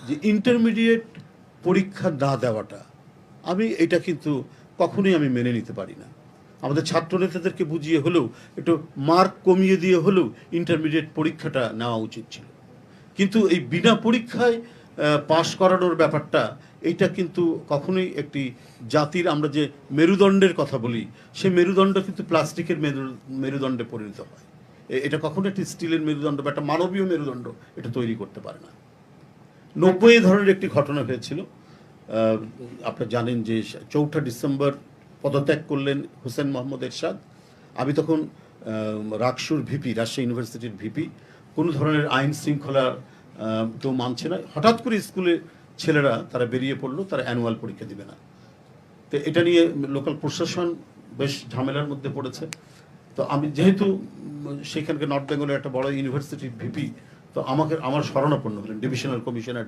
যে ইন্টারমিডিয়েট পরীক্ষা না দেওয়াটা, আমি এটা কিন্তু কখনোই আমি মেনে নিতে পারি না। আমাদের ছাত্রনেতাদেরকে বুঝিয়ে হলেও একটু মার্ক কমিয়ে দিয়ে হলেও ইন্টারমিডিয়েট পরীক্ষাটা নেওয়া উচিত ছিল। কিন্তু এই বিনা পরীক্ষায় পাশ করানোর ব্যাপারটা, এইটা কিন্তু কখনোই একটি জাতির, আমরা যে মেরুদণ্ডের কথা বলি, সেই মেরুদণ্ড কিন্তু প্লাস্টিকের মেরুদণ্ডে পরিণত হয়। এটা কখনো একটি স্টিলের মেরুদণ্ড বা একটা মানবীয় মেরুদণ্ড এটা তৈরি করতে পারে না। 90 ধরনের একটি ঘটনা হয়েছিল। আপনারা জানেন যে 4 ডিসেম্বর পদত্যাগ করলেন হোসেন মোহাম্মদ এরশাদ। আমি তখন রাকসুর ভিপি, রাজশাহী ইউনিভার্সিটির ভিপি। কোনো ধরনের আইন শৃঙ্খলা কেউ মানছে না, হঠাৎ করে স্কুলে ছেলেরা তারা বেরিয়ে পড়লো, তারা অ্যানুয়াল পরীক্ষা দিবে না। তো এটা নিয়ে লোকাল প্রশাসন বেশ ঝামেলার মধ্যে পড়েছে। তো আমি যেহেতু সেখানকার নর্থ বেঙ্গলের একটা বড় ইউনিভার্সিটির ভিপি, তো আমার শরণাপন্ন হলেন ডিভিশনাল কমিশনার